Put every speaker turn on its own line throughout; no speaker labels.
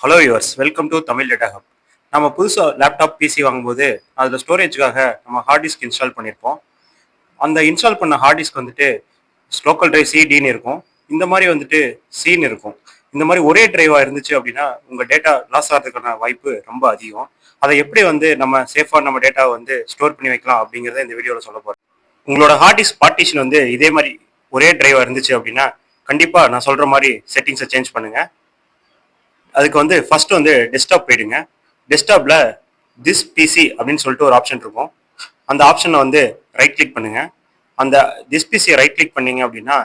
Hello yours, welcome to Tamil data hub. நம்ம புதுசாக laptop PC வாங்கும்போது அதில் ஸ்டோரேஜ்க்காக நம்ம ஹார்ட் டிஸ்க் இன்ஸ்டால் பண்ணியிருப்போம். அந்த இன்ஸ்டால் பண்ண ஹார்ட் டிஸ்க் வந்துட்டு லோக்கல் டிரைவ் சிடின்னு இருக்கும். இந்த மாதிரி வந்துட்டு சின்னு இருக்கும். இந்த மாதிரி ஒரே டிரைவாக இருந்துச்சு அப்படின்னா உங்கள் டேட்டா லாஸ் ஆகிறதுக்கான வாய்ப்பு ரொம்ப அதிகம். அதை எப்படி வந்து நம்ம சேஃபாக நம்ம டேட்டாவை வந்து ஸ்டோர் பண்ணி வைக்கலாம் அப்படிங்கிறத இந்த வீடியோவில் சொல்ல போகிறேன். உங்களோட ஹார்ட் டிஸ்க் பார்ட்டிஷன் வந்து இதே மாதிரி ஒரே டிரைவாக இருந்துச்சு அப்படின்னா கண்டிப்பாக நான் சொல்கிற மாதிரி செட்டிங்ஸை சேஞ்ச் பண்ணுங்கள். அதுக்கு வந்து ஃபர்ஸ்ட் வந்து டெஸ்க்டாப் போயிடுங்க. டெஸ்க்டாப்ல திஸ் பிசி அப்படின்னு சொல்லிட்டு ஒரு ஆப்ஷன் இருக்கும். அந்த ஆப்ஷனை வந்து ரைட் கிளிக் பண்ணுங்க. அந்த திஸ் பிசியை ரைட் கிளிக் பண்ணீங்க அப்படின்னா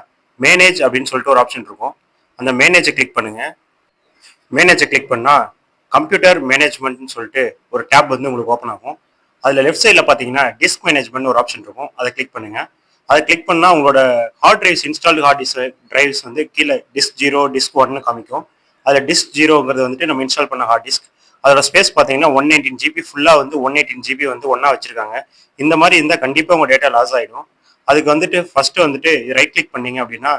மேனேஜ் அப்படின்னு சொல்லிட்டு ஒரு ஆப்ஷன் இருக்கும். அந்த மேனேஜை கிளிக் பண்ணுங்க. மேனேஜை கிளிக் பண்ணா கம்ப்யூட்டர் மேனேஜ்மெண்ட்னு சொல்லிட்டு ஒரு டேப் வந்து உங்களுக்கு ஓப்பன் ஆகும். அதில் லெஃப்ட் சைடில் பார்த்தீங்கன்னா டிஸ்க் மேனேஜ்மெண்ட் ஒரு ஆப்ஷன் இருக்கும். அதை கிளிக் பண்ணுங்க. அதை கிளிக் பண்ணால் உங்களோட hard drives installed hard drives வந்து கீழே டிஸ்க் 0 டிஸ்க் 1 காமிக்கும். அதில் டிஸ்க் 0ங்கிறது வந்துட்டு நம்ம இன்ஸ்டால் பண்ண ஹார்ட் டிஸ்க். அதோட ஸ்பேஸ் பார்த்தீங்கன்னா 118 ஜிபி, ஃபுல்லாக வந்து 118 ஜிபி வந்து ஒன்றா வச்சிருக்காங்க. இந்த மாதிரி இருந்தால் கண்டிப்பாக உங்கள் டேட்டா லாஸ் ஆகிடும். அதுக்கு வந்துட்டு ஃபர்ஸ்ட் வந்துட்டு ரைட் கிளிக் பண்ணீங்க அப்படின்னா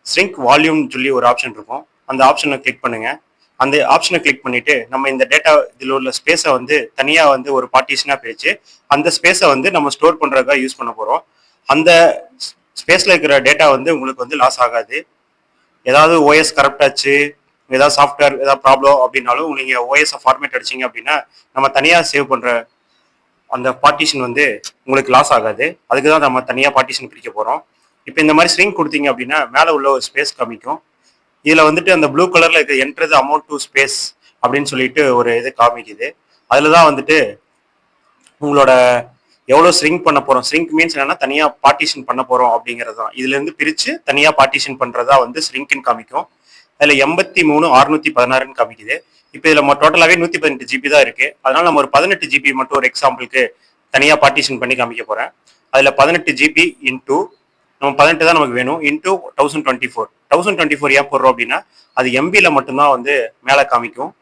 ஸ்ரிங்க் வால்யூம்னு சொல்லி ஒரு ஆப்ஷன் இருக்கும். அந்த ஆப்ஷனை கிளிக் பண்ணுங்க. அந்த ஆப்ஷனை கிளிக் பண்ணிட்டு நம்ம இந்த டேட்டா இதில் உள்ள ஸ்பேஸை வந்து தனியாக வந்து ஒரு பார்ட்டிஷனாக பிரித்து அந்த ஸ்பேஸை வந்து நம்ம ஸ்டோர் பண்ணுறதுக்காக யூஸ் பண்ண போகிறோம். அந்த ஸ்பேஸில் இருக்கிற டேட்டா வந்து உங்களுக்கு வந்து லாஸ் ஆகாது. ஏதாவது ஓஎஸ் கரெக்ட் ஆச்சு, ஏதாவது சாஃப்ட்வேர் ஏதாவது ப்ராப்ளம் அப்படின்னாலும் நீங்கள் ஓஎஸ் ஃபார்மேட் அடிச்சிங்க அப்படின்னா நம்ம தனியாக சேவ் பண்ணுற அந்த பார்ட்டிஷன் வந்து உங்களுக்கு லாஸ் ஆகாது. அதுக்கு தான் நம்ம தனியாக பார்ட்டிஷன் பிரிக்க போகிறோம். இப்போ இந்த மாதிரி ஸ்ட்ரிங் கொடுத்தீங்க அப்படின்னா மேலே உள்ள ஒரு ஸ்பேஸ் காமிக்கும். இதில் வந்துட்டு அந்த ப்ளூ கலரில் இருக்க என்ட்ரது அமௌண்ட் டு ஸ்பேஸ் அப்படின்னு சொல்லிட்டு ஒரு இது காமிக்குது. அதில் தான் வந்துட்டு உங்களோட எவ்வளோ ஸ்ட்ரிங் பண்ண போகிறோம், ஸ்ட்ரிங் மீன்ஸ் என்னன்னா தனியாக பார்ட்டிஷன் பண்ண போகிறோம் அப்படிங்கிறது தான். இதுலேருந்து பிரித்து தனியாக பார்ட்டிஷன் பண்ணுறதா வந்து ஸ்ட்ரிங்க்னு காமிக்கும். அதில் 83,616 காமிக்குது. இப்போ இதில் டோட்டலாகவே 118 ஜிபி தான் இருக்குது. அதனால் நம்ம ஒரு 18 ஜிபி மட்டும் ஒரு எக்ஸாம்பிளுக்கு தனியாக பார்ட்டிஷன் பண்ணி காமிக்க போகிறேன். அதில் 18 ஜிபி இன்டூ நம்ம 18 தான் நமக்கு வேணும், இன்டூ 1024 ஏன் போடுறோம் அப்படின்னா அது எம்பியில் மட்டும்தான் வந்து மேலே காமிக்கும்.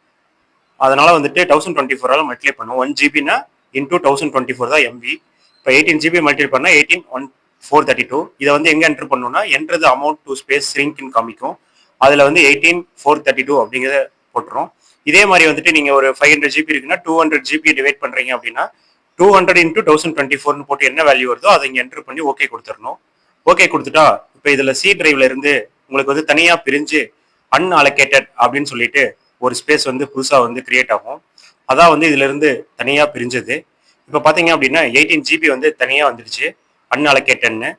அதனால வந்துட்டு 1024 மல்டிப்ளை பண்ணும். 1 ஜிபினா இன்டூ 1024 தான் எம்பி. இப்போ 18 ஜிபி மல்டிப்ளை பண்ணால் 18,432. இதை வந்து எங்கே என்ட்ரு பண்ணணும்னா என்ட்ரது அமௌண்ட் டு ஸ்பேஸ் ஸ்ட்ரிங்க்னு காமிக்கும். அதில் வந்து 18,432 அப்படிங்கிறத போட்டுரும். இதே மாதிரி வந்துட்டு நீங்கள் ஒரு 500 ஜிபி இருக்குன்னா 200 ஜிபி டிவைட் பண்ணுறீங்க அப்படின்னா 200 இன்டூ 1024 போட்டு என்ன வேல்யூ வருதோ அதை இங்கே என்ட்ரு பண்ணி ஓகே கொடுத்துடணும். ஓகே கொடுத்துட்டா இப்போ இதில் சி டிரைவ்ல இருந்து உங்களுக்கு வந்து தனியாக பிரிஞ்சு அன்அலோகேட்டட் அப்படின்னு சொல்லிட்டு ஒரு ஸ்பேஸ் வந்து புதுசாக வந்து கிரியேட் ஆகும். அதான் வந்து இதுல இருந்து தனியாக பிரிஞ்சது. இப்போ பார்த்தீங்க அப்படின்னா 18 ஜிபி வந்து தனியாக வந்துடுச்சு அன்அலோகேட்டட்னு.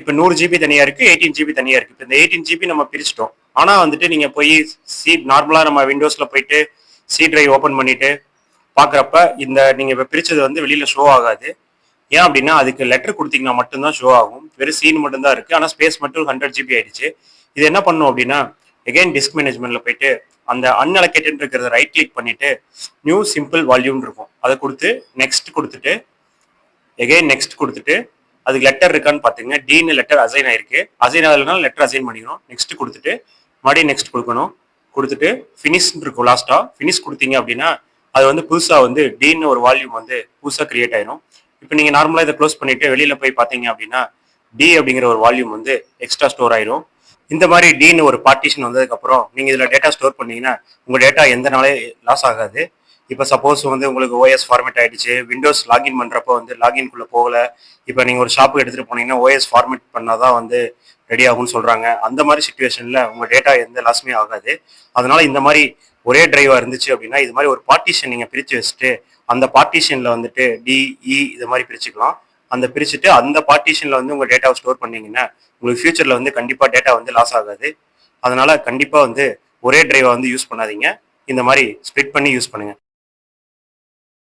இப்போ 100 ஜிபி தனியாக இருக்குது, 18 ஜிபி தனியாக இருக்குது. இப்போ இந்த 18 ஜிபி நம்ம பிரிச்சிட்டோம். ஆனால் வந்துட்டு நீங்கள் போய் நார்மலாக நம்ம விண்டோஸில் போயிட்டு சி டிரைவ் ஓப்பன் பண்ணிட்டு பார்க்குறப்ப இந்த நீங்கள் இப்போ பிரித்தது வந்து வெளியில் ஷோ ஆகாது. ஏன் அப்படின்னா அதுக்கு லெட்டர் கொடுத்தீங்கன்னா மட்டும்தான் ஷோ ஆகும். வெறும் சீன் மட்டும்தான் இருக்குது, ஆனால் ஸ்பேஸ் மட்டும் 100 ஜிபி ஆயிடுச்சு. இது என்ன பண்ணும் அப்படின்னா எகைன் டிஸ்க் மேனேஜ்மெண்ட்டில் போயிட்டு அந்த அன்அலோகேட்டட் இருக்கிறத ரைட் கிளிக் பண்ணிட்டு நியூ சிம்பிள் வால்யூம் இருக்கும், அதை கொடுத்து நெக்ஸ்ட் கொடுத்துட்டு எகைன் நெக்ஸ்ட் கொடுத்துட்டு அதுக்கு லெட்டர் இருக்கான்னு பார்த்துங்க. டின்னு லெட்டர் அசைன் ஆயிருக்கு. அசைன் ஆகலைனாலும் லெட்டர் அசைன் பண்ணிக்கணும். நெக்ஸ்ட் கொடுத்துட்டு மறுபடியும் நெக்ஸ்ட் கொடுக்கணும். கொடுத்துட்டு ஃபினிஷ் இருக்கும். லாஸ்ட்டாக ஃபினிஷ் கொடுத்தீங்க அப்படின்னா அது வந்து புதுசாக வந்து டின்னு ஒரு வால்யூம் வந்து புதுசாக கிரியேட் ஆயிரும். இப்போ நீங்கள் நார்மலாக இதை க்ளோஸ் பண்ணிட்டு வெளியில் போய் பார்த்தீங்க அப்படின்னா டி அப்படிங்கிற ஒரு வால்யூம் வந்து எக்ஸ்ட்ரா ஸ்டோர் ஆயிரும். இந்த மாதிரி டின்னு ஒரு பார்ட்டிஷன் வந்ததுக்கப்புறம் நீங்கள் இதில் டேட்டா ஸ்டோர் பண்ணீங்கன்னா உங்கள் டேட்டா எந்த நாளே லாஸ் ஆகாது. இப்போ சப்போஸ் வந்து உங்களுக்கு ஓஎஸ் ஃபார்மேட் ஆகிடுச்சு, விண்டோஸ் லாகின் பண்ணுறப்போ வந்து லாகின்குள்ளே போகலை, இப்போ நீங்கள் ஒரு ஷாப்புக்கு எடுத்துகிட்டு போனீங்கன்னா ஓஎஸ் ஃபார்மேட் பண்ணால் தான் வந்து ரெடி ஆகும்னு சொல்கிறாங்க. அந்த மாதிரி சுச்சுவேஷனில் உங்கள் டேட்டா எந்த லாஸுமே ஆகாது. அதனால் இந்த மாதிரி ஒரே டிரைவாக இருந்துச்சு அப்படின்னா இது மாதிரி ஒரு பார்ட்டிஷன் நீங்கள் பிரித்து வச்சுட்டு அந்த பார்ட்டிஷனில் வந்துட்டு டிஇ இது மாதிரி பிரிச்சுக்கலாம். அந்த பிரிச்சுட்டு அந்த பார்ட்டிஷனில் வந்து உங்கள் டேட்டாவை ஸ்டோர் பண்ணீங்கன்னா உங்களுக்கு ஃபியூச்சரில் வந்து கண்டிப்பாக டேட்டா வந்து லாஸ் ஆகாது. அதனால் கண்டிப்பாக வந்து ஒரே டிரைவை வந்து யூஸ் பண்ணாதீங்க. இந்த மாதிரி ஸ்ப்ளிட் பண்ணி யூஸ் பண்ணுங்கள்.